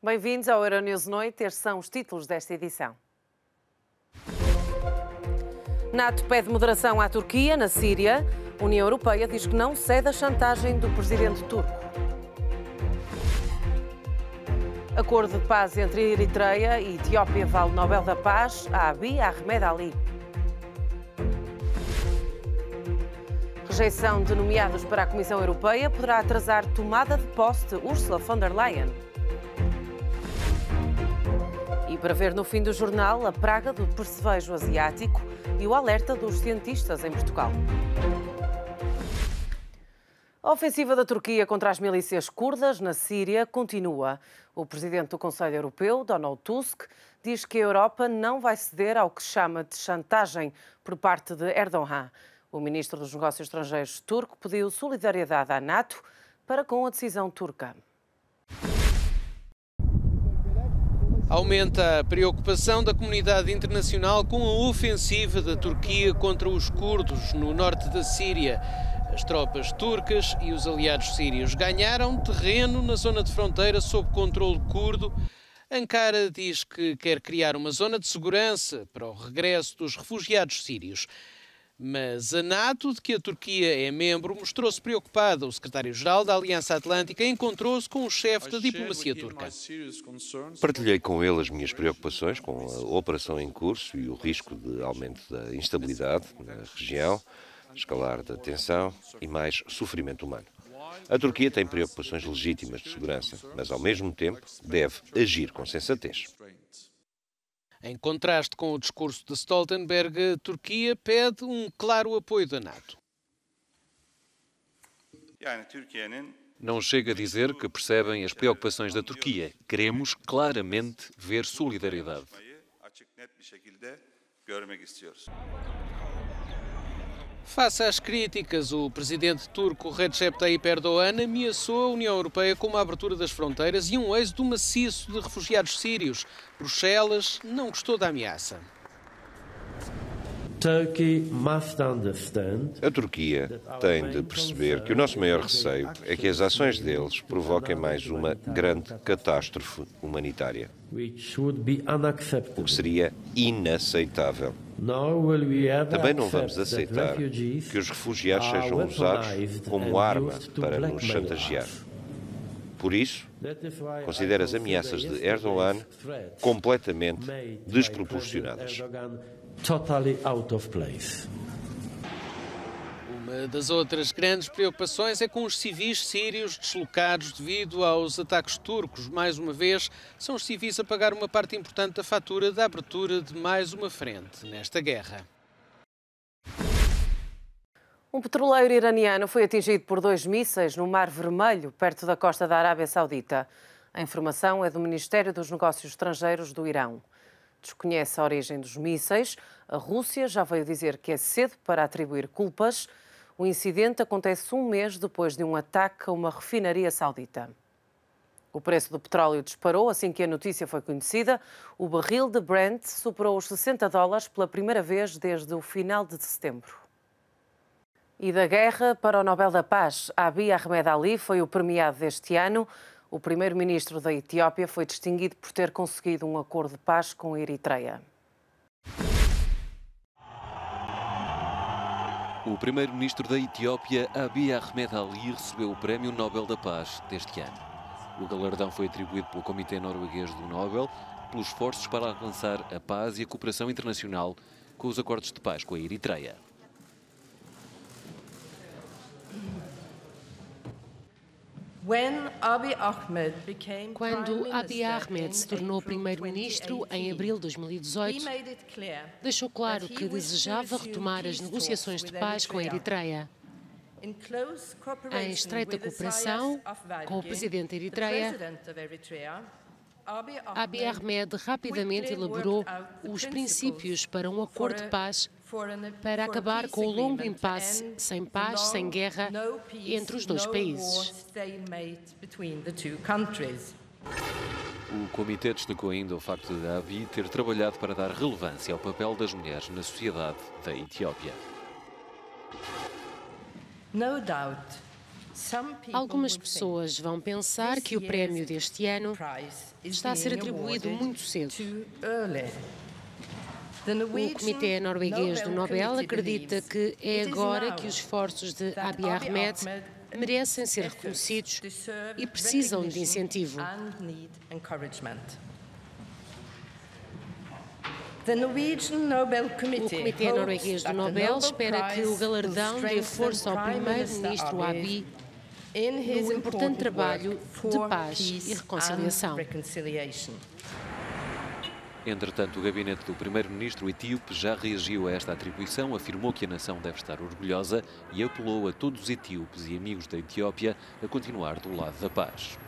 Bem-vindos ao Euronews Noite. Estes são os títulos desta edição. NATO pede moderação à Turquia na Síria. A União Europeia diz que não cede à chantagem do presidente turco. Acordo de paz entre Eritreia e Etiópia vale Nobel da Paz a Abiy Ahmed Ali. Rejeição de nomeados para a Comissão Europeia poderá atrasar tomada de posse de Ursula von der Leyen. E para ver no fim do jornal, a praga do percevejo asiático e o alerta dos cientistas em Portugal. A ofensiva da Turquia contra as milícias curdas na Síria continua. O presidente do Conselho Europeu, Donald Tusk, diz que a Europa não vai ceder ao que chama de chantagem por parte de Erdogan. O ministro dos Negócios Estrangeiros turco pediu solidariedade à NATO para com a decisão turca. Aumenta a preocupação da comunidade internacional com a ofensiva da Turquia contra os curdos no norte da Síria. As tropas turcas e os aliados sírios ganharam terreno na zona de fronteira sob controle curdo. Ankara diz que quer criar uma zona de segurança para o regresso dos refugiados sírios. Mas a NATO, de que a Turquia é membro, mostrou-se preocupada. O secretário-geral da Aliança Atlântica encontrou-se com o chefe da diplomacia turca. Partilhei com ele as minhas preocupações com a operação em curso e o risco de aumento da instabilidade na região, escalar da tensão e mais sofrimento humano. A Turquia tem preocupações legítimas de segurança, mas ao mesmo tempo deve agir com sensatez. Em contraste com o discurso de Stoltenberg, a Turquia pede um claro apoio da NATO. Não chega a dizer que percebem as preocupações da Turquia. Queremos claramente ver solidariedade. Face às críticas, o presidente turco Recep Tayyip Erdogan ameaçou a União Europeia com uma abertura das fronteiras e um êxodo maciço de refugiados sírios. Bruxelas não gostou da ameaça. A Turquia tem de perceber que o nosso maior receio é que as ações deles provoquem mais uma grande catástrofe humanitária, o que seria inaceitável. Também não vamos aceitar que os refugiados sejam usados como arma para nos chantagear. Por isso, considero as ameaças de Erdogan completamente desproporcionadas. Uma das outras grandes preocupações é com os civis sírios deslocados devido aos ataques turcos. Mais uma vez, são os civis a pagar uma parte importante da fatura da abertura de mais uma frente nesta guerra. Um petroleiro iraniano foi atingido por 2 mísseis no Mar Vermelho, perto da costa da Arábia Saudita. A informação é do Ministério dos Negócios Estrangeiros do Irão. Desconhece a origem dos mísseis. A Rússia já veio dizer que é cedo para atribuir culpas. O incidente acontece um mês depois de um ataque a uma refinaria saudita. O preço do petróleo disparou assim que a notícia foi conhecida. O barril de Brent superou os $60 pela primeira vez desde o final de setembro. E da guerra para o Nobel da Paz, Abiy Ahmed Ali foi o premiado deste ano. O primeiro-ministro da Etiópia foi distinguido por ter conseguido um acordo de paz com a Eritreia. O primeiro-ministro da Etiópia, Abiy Ahmed Ali, recebeu o Prémio Nobel da Paz deste ano. O galardão foi atribuído pelo Comitê Norueguês do Nobel pelos esforços para alcançar a paz e a cooperação internacional com os acordos de paz com a Eritreia. Quando Abiy Ahmed se tornou primeiro-ministro em abril de 2018, deixou claro que desejava retomar as negociações de paz com a Eritreia. Em estreita cooperação com o presidente da Eritreia, Abiy Ahmed rapidamente elaborou os princípios para um acordo de paz para acabar com o longo impasse sem paz, sem guerra entre os dois países. O Comitê destacou ainda o facto de Abiy ter trabalhado para dar relevância ao papel das mulheres na sociedade da Etiópia. Algumas pessoas vão pensar que o prémio deste ano está a ser atribuído muito cedo. O Comitê Norueguês do Nobel acredita que é agora que os esforços de Abiy Ahmed merecem ser reconhecidos e precisam de incentivo. O Comitê Norueguês do Nobel espera que o galardão dê força ao primeiro-ministro Abiy no importante trabalho de paz e reconciliação. Entretanto, o gabinete do primeiro-ministro etíope já reagiu a esta atribuição, afirmou que a nação deve estar orgulhosa e apelou a todos os etíopes e amigos da Etiópia a continuar do lado da paz.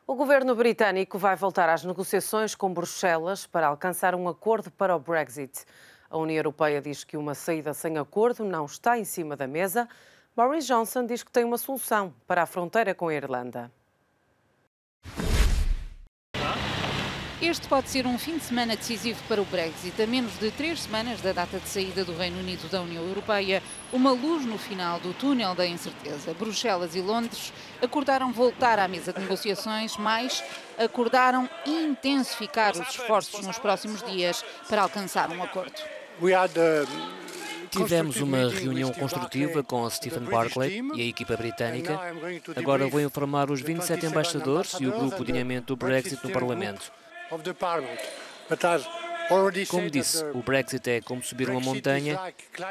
O governo britânico vai voltar às negociações com Bruxelas para alcançar um acordo para o Brexit. A União Europeia diz que uma saída sem acordo não está em cima da mesa. Boris Johnson diz que tem uma solução para a fronteira com a Irlanda. Este pode ser um fim de semana decisivo para o Brexit. A menos de 3 semanas da data de saída do Reino Unido da União Europeia, uma luz no final do túnel da incerteza. Bruxelas e Londres acordaram voltar à mesa de negociações, mas acordaram intensificar os esforços nos próximos dias para alcançar um acordo. Tivemos uma reunião construtiva com Stephen Barclay e a equipa britânica. Agora vou informar os 27 embaixadores e o grupo de alinhamento do Brexit no Parlamento. Como disse, o Brexit é como subir uma montanha.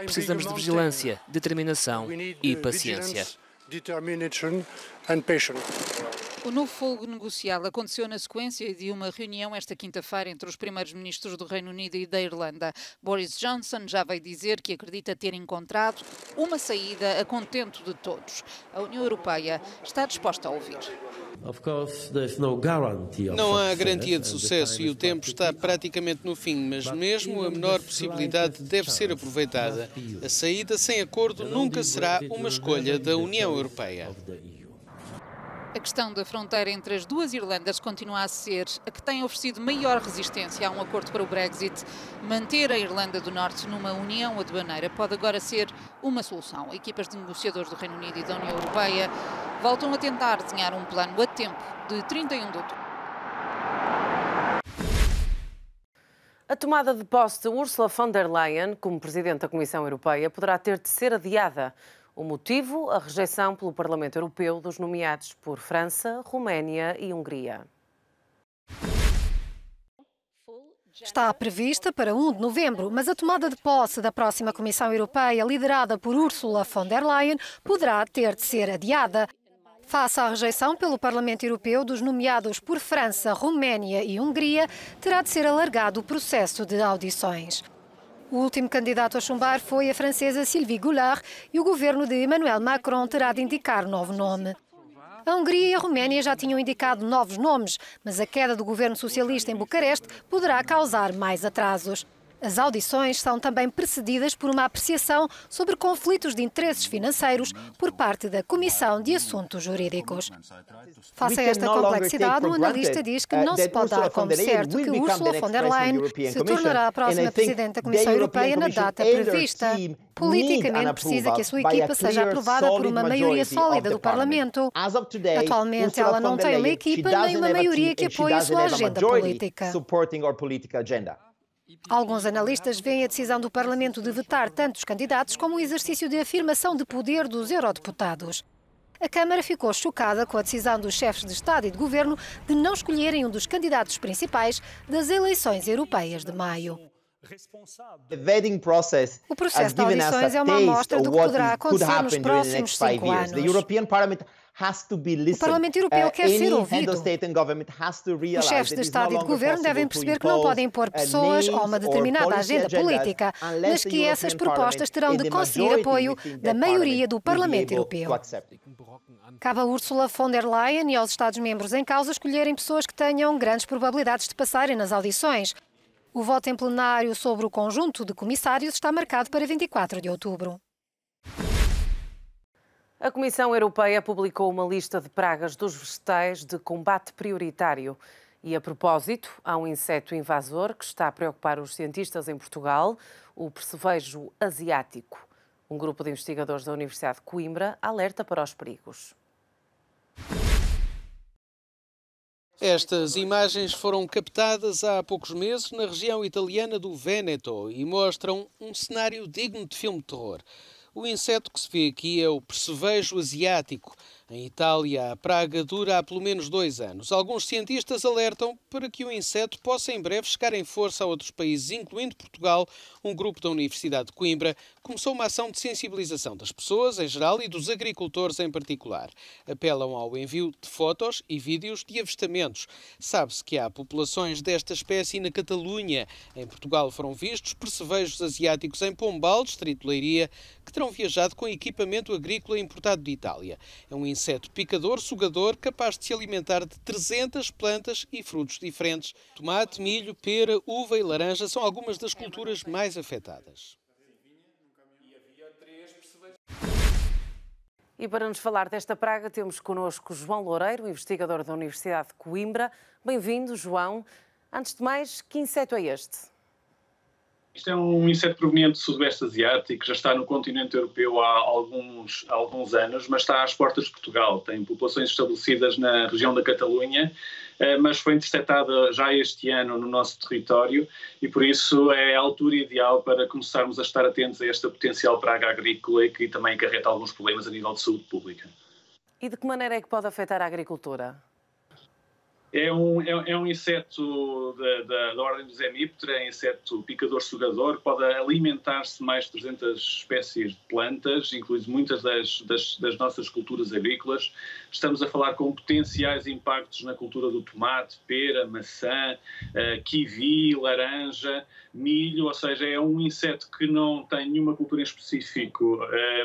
Precisamos de vigilância, determinação e paciência. O novo fogo negocial aconteceu na sequência de uma reunião esta quinta-feira entre os primeiros ministros do Reino Unido e da Irlanda. Boris Johnson já veio dizer que acredita ter encontrado uma saída a contento de todos. A União Europeia está disposta a ouvir. Não há garantia de sucesso e o tempo está praticamente no fim, mas mesmo a menor possibilidade deve ser aproveitada. A saída sem acordo nunca será uma escolha da União Europeia. A questão da fronteira entre as duas Irlandas continua a ser a que tem oferecido maior resistência a um acordo para o Brexit. Manter a Irlanda do Norte numa união aduaneira pode agora ser uma solução. Equipas de negociadores do Reino Unido e da União Europeia voltam a tentar desenhar um plano a tempo de 31 de outubro. A tomada de posse de Ursula von der Leyen como Presidente da Comissão Europeia poderá ter de ser adiada. O motivo, a rejeição pelo Parlamento Europeu dos nomeados por França, Roménia e Hungria. Está prevista para 1 de novembro, mas a tomada de posse da próxima Comissão Europeia, liderada por Ursula von der Leyen, poderá ter de ser adiada. Face à rejeição pelo Parlamento Europeu dos nomeados por França, Roménia e Hungria, terá de ser alargado o processo de audições. O último candidato a chumbar foi a francesa Sylvie Goulard e o governo de Emmanuel Macron terá de indicar novo nome. A Hungria e a Roménia já tinham indicado novos nomes, mas a queda do governo socialista em Bucareste poderá causar mais atrasos. As audições são também precedidas por uma apreciação sobre conflitos de interesses financeiros por parte da Comissão de Assuntos Jurídicos. Face a esta complexidade, o analista diz que não se pode dar como certo que Ursula von der Leyen se tornará a próxima Presidente da Comissão Europeia na data prevista. Politicamente, precisa que a sua equipa seja aprovada por uma maioria sólida do Parlamento. Atualmente, ela não tem uma equipa nem uma maioria que apoie a sua agenda política. Alguns analistas veem a decisão do Parlamento de vetar tantos candidatos como um exercício de afirmação de poder dos eurodeputados. A Câmara ficou chocada com a decisão dos chefes de Estado e de Governo de não escolherem um dos candidatos principais das eleições europeias de maio. O processo de audições é uma amostra do que poderá acontecer nos próximos 5 anos. O Parlamento Europeu quer ser ouvido. Os chefes de Estado e de Governo devem perceber que não podem impor pessoas a uma determinada agenda política, mas que essas propostas terão de conseguir apoio da maioria do Parlamento Europeu. Cabe a Ursula von der Leyen e aos Estados-membros em causa escolherem pessoas que tenham grandes probabilidades de passarem nas audições. O voto em plenário sobre o conjunto de comissários está marcado para 24 de outubro. A Comissão Europeia publicou uma lista de pragas dos vegetais de combate prioritário. E, a propósito, há um inseto invasor que está a preocupar os cientistas em Portugal, o percevejo asiático. Um grupo de investigadores da Universidade de Coimbra alerta para os perigos. Estas imagens foram captadas há poucos meses na região italiana do Véneto e mostram um cenário digno de filme de terror. O inseto que se vê aqui é o percevejo asiático. Em Itália, a praga dura há pelo menos 2 anos. Alguns cientistas alertam para que o inseto possa em breve chegar em força a outros países, incluindo Portugal. Um grupo da Universidade de Coimbra começou uma ação de sensibilização das pessoas em geral e dos agricultores em particular. Apelam ao envio de fotos e vídeos de avistamentos. Sabe-se que há populações desta espécie na Catalunha. Em Portugal foram vistos percevejos asiáticos em Pombal, distrito de Leiria, que terão viajado com equipamento agrícola importado de Itália. É um inseto picador, sugador, capaz de se alimentar de 300 plantas e frutos diferentes. Tomate, milho, pera, uva e laranja são algumas das culturas mais afetadas. E para nos falar desta praga, temos connosco João Loureiro, investigador da Universidade de Coimbra. Bem-vindo, João. Antes de mais, que inseto é este? Isto é um inseto proveniente do Sudoeste Asiático, já está no continente europeu há alguns anos, mas está às portas de Portugal. Tem populações estabelecidas na região da Catalunha, mas foi interceptada já este ano no nosso território e por isso é a altura ideal para começarmos a estar atentos a esta potencial praga agrícola que também acarreta alguns problemas a nível de saúde pública. E de que maneira é que pode afetar a agricultura? É um inseto da ordem dos hemíptera, é um inseto picador-sugador, pode alimentar-se de mais de 300 espécies de plantas, incluindo muitas das nossas culturas agrícolas. Estamos a falar com potenciais impactos na cultura do tomate, pera, maçã, kiwi, laranja, milho, ou seja, é um inseto que não tem nenhuma cultura em específico,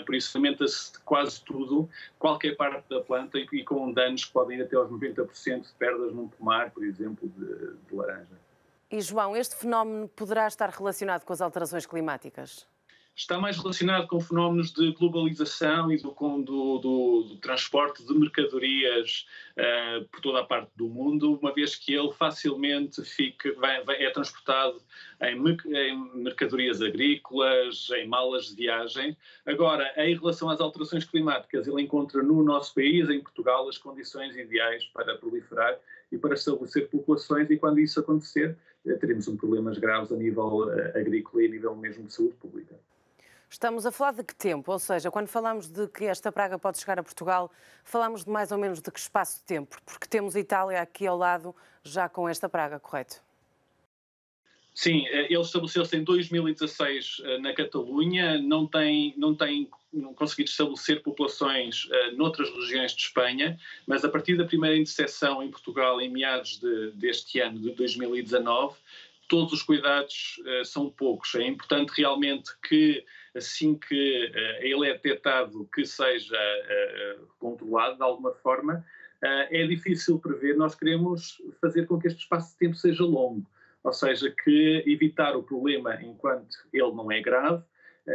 por isso alimenta-se de quase tudo, qualquer parte da planta e com danos que podem ir até aos 90% de perdas num pomar, por exemplo, de laranja. E João, este fenómeno poderá estar relacionado com as alterações climáticas? Está mais relacionado com fenómenos de globalização e do transporte de mercadorias por toda a parte do mundo, uma vez que ele facilmente é transportado em mercadorias agrícolas, em malas de viagem. Agora, em relação às alterações climáticas, ele encontra no nosso país, em Portugal, as condições ideais para proliferar e para estabelecer populações, e quando isso acontecer, teremos problemas graves a nível agrícola e a nível mesmo de saúde pública. Estamos a falar de que tempo? Ou seja, quando falamos de que esta praga pode chegar a Portugal, falamos de mais ou menos de que espaço de tempo? Porque temos Itália aqui ao lado já com esta praga, correto? Sim, ele estabeleceu-se em 2016 na Catalunha, não conseguido estabelecer populações noutras regiões de Espanha, mas a partir da primeira interseção em Portugal, em meados deste ano, de 2019, todos os cuidados são poucos. É importante realmente que, assim que ele é detectado, que seja controlado de alguma forma. É difícil prever, nós queremos fazer com que este espaço de tempo seja longo, ou seja, que evitar o problema enquanto ele não é grave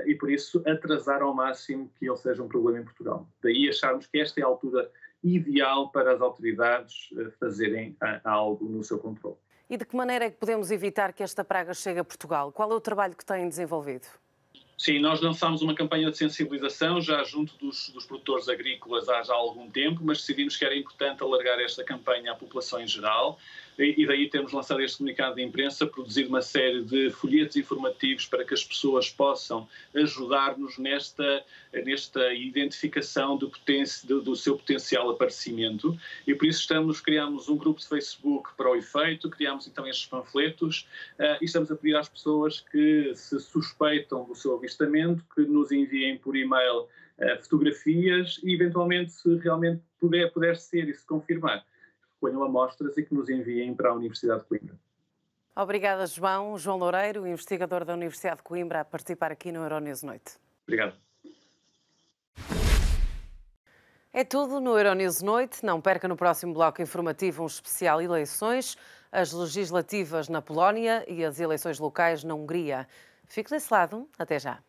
e, por isso, atrasar ao máximo que ele seja um problema em Portugal. Daí acharmos que esta é a altura ideal para as autoridades fazerem algo no seu controle. E de que maneira é que podemos evitar que esta praga chegue a Portugal? Qual é o trabalho que têm desenvolvido? Sim, nós lançámos uma campanha de sensibilização já junto dos produtores agrícolas há já algum tempo, mas decidimos que era importante alargar esta campanha à população em geral e daí temos lançado este comunicado de imprensa, produzido uma série de folhetos informativos para que as pessoas possam ajudar-nos nesta identificação do seu potencial aparecimento e por isso criámos um grupo de Facebook para o efeito, criámos então estes panfletos e estamos a pedir às pessoas que se suspeitam do seu avistamento, que nos enviem por e-mail fotografias e eventualmente se realmente puder ser e se confirmar, ponham amostras e que nos enviem para a Universidade de Coimbra. Obrigada, João. João Loureiro, investigador da Universidade de Coimbra, a participar aqui no Euronews Noite. Obrigado. É tudo no Euronews Noite. Não perca no próximo bloco informativo um especial eleições, as legislativas na Polónia e as eleições locais na Hungria. Fique desse lado. Até já.